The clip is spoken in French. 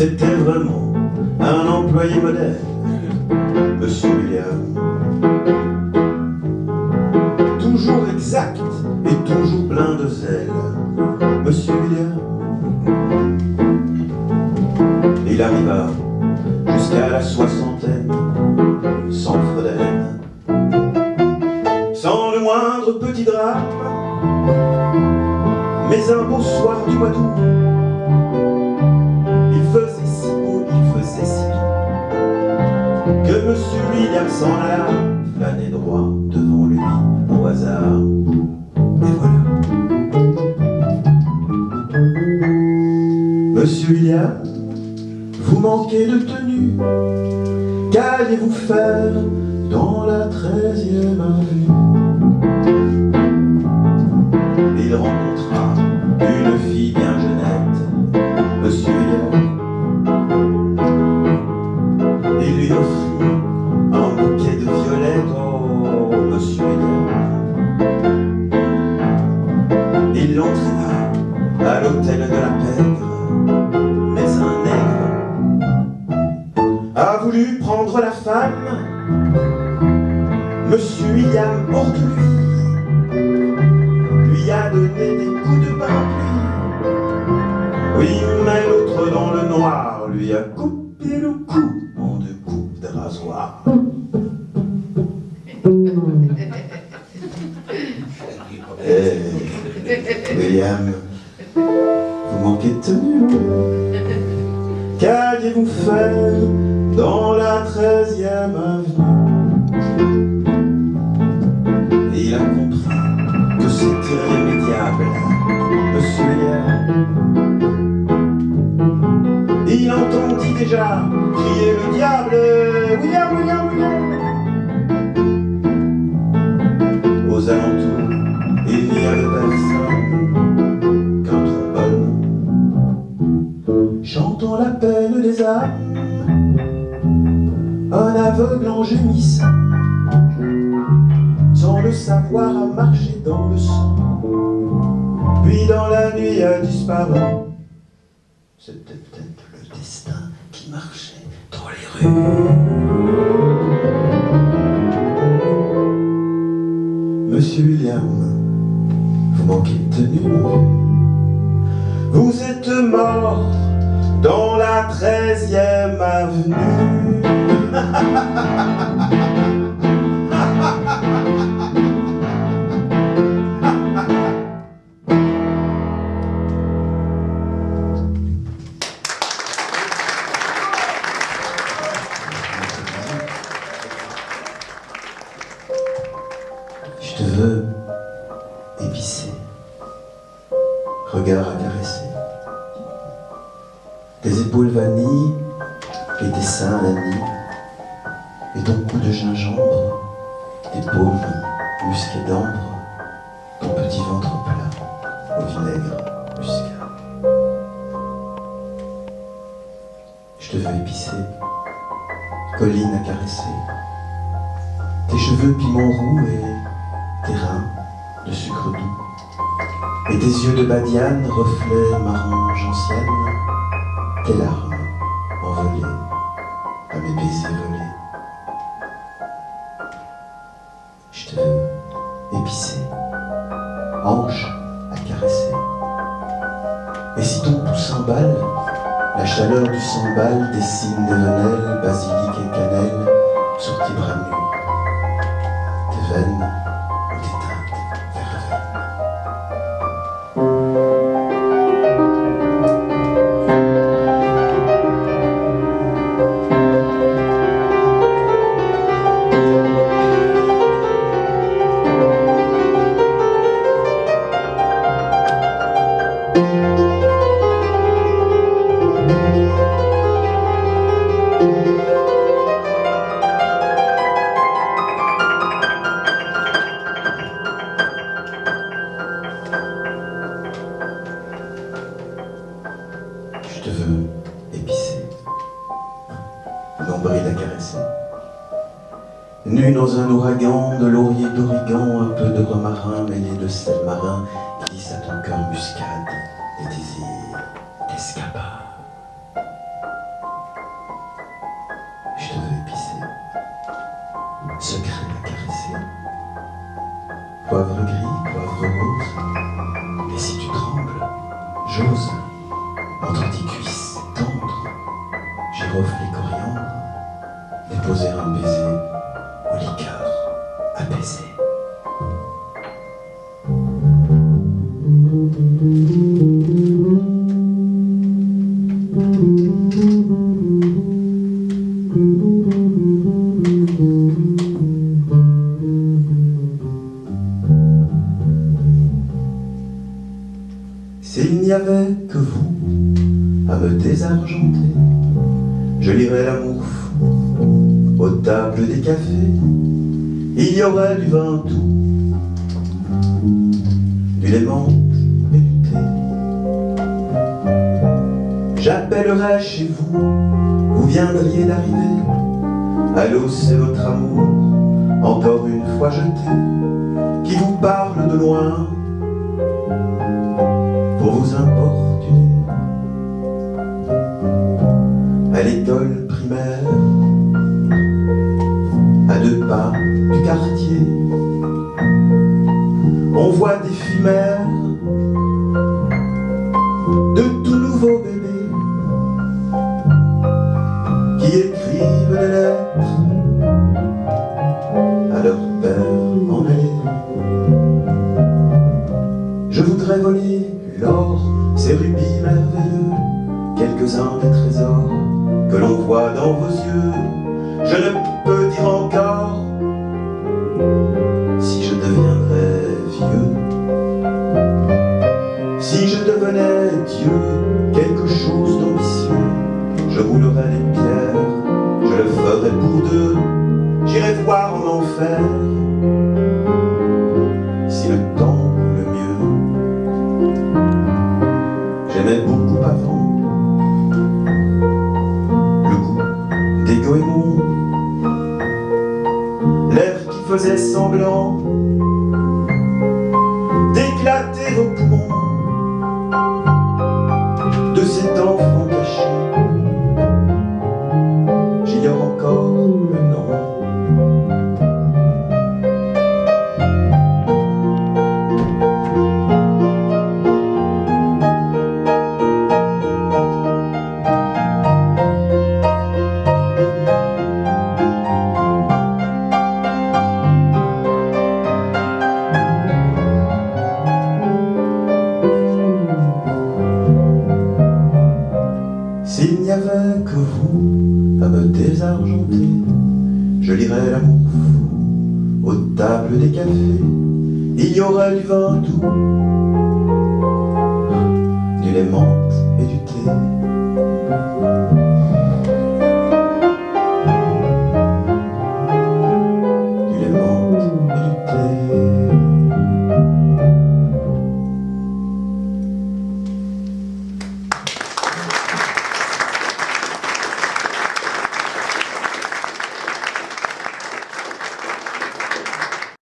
C'était vraiment un employé modèle, Monsieur William. Toujours exact et toujours plein de zèle, Monsieur William. Il arriva jusqu'à la soixantaine, sans Frodène, sans le moindre petit drame. Mais un beau soir du mois d'août, il faisait si beau, il faisait si doux, que Monsieur William s'en alla flâner droit devant lui au hasard. Et voilà. Monsieur William, vous manquez de tenue, qu'allez-vous faire dans la 13e avenue? Il rencontra une fille bien jeunette, Monsieur William. Il lui offrit un bouquet de violettes, oh, Monsieur William. Il l'entraîna à l'hôtel de la Pègre, mais un nègre a voulu prendre la femme. Monsieur William, hors de lui a donné des coups de bain. Oui, mais l'autre dans le noir lui a coupé le cou en 2 coups de rasoir. William, vous manquez de tenue. Qu'alliez-vous faire dans la 13e avenue? Et il a compris que c'était irrémédiable, Monsieur William. Il entendit déjà crier le diable, William, William, William. Aux alentours, il n'y avait personne qu'un trombone chantant l'appel des âmes, un aveugle en gémissant, sans le savoir, a marché dans le sang, puis dans la nuit a disparu. C'était peut-être le destin qui marchait dans les rues. Monsieur William, vous manquez de tenue. Vous êtes mort dans la 13e avenue. Je te veux épicé, regard à caresser, tes épaules vanille et tes seins à la nid, et ton cou de gingembre, tes paumes musquées d'ambre, ton petit ventre plat au vinaigre muscat. Je te veux épicé, colline à caresser, tes cheveux piment roux et tes reins de sucre doux, et tes yeux de badiane, reflets marron gentienne, tes larmes envolées à mes baisers volés. Je te veux épicé, hanche à caresser. Et si ton pouls s'emballe, la chaleur du sambal dessine des venelles, basilic et cannelle sur tes bras nus, tes veines ont des teintes verveines. Je te veux épicé, nombril à caresser. Nu dans un ouragan de laurier d'origan, un peu de romarin mêlé de sel marin glisse à ton cœur muscade et désir d'escapade. J'ose, entre tes cuisses tendres, girofle et coriandre, déposer un baiser au liqueur apaisé. S'il n'y avait que vous à me désargenter, je lirais l'amour fou aux tables des cafés. Il y aurait du vin doux, du lait menthe et du thé. J'appellerais chez vous, vous viendriez d'arriver. Allô, c'est votre amour, encore une fois jeté, qui vous parle de loin pour vous importuner. À l'école primaire, à 2 pas du quartier, on voit des filles mères de tout nouveaux bébés qui écrivent des lettres à leur père en allée. Je voudrais voler l'or, ces rubis merveilleux, quelques-uns des trésors que l'on voit dans vos yeux. Je ne peux dire encore si je deviendrais vieux, si je devenais Dieu, quelque chose d'ambitieux. Je roulerais les pierres, je le ferais pour deux, j'irais voir en enfer si le temps le mieux. J'aimais beaucoup avant le goût des goémons, l'air qui faisait semblant d'éclater vos poumons, de cet enfant caché. J'ignore encore le nom. S'il n'y avait que vous à me désargenter, je lirais l'amour fou aux tables des cafés. Il y aurait du vin doux, du lait menthe et du thé.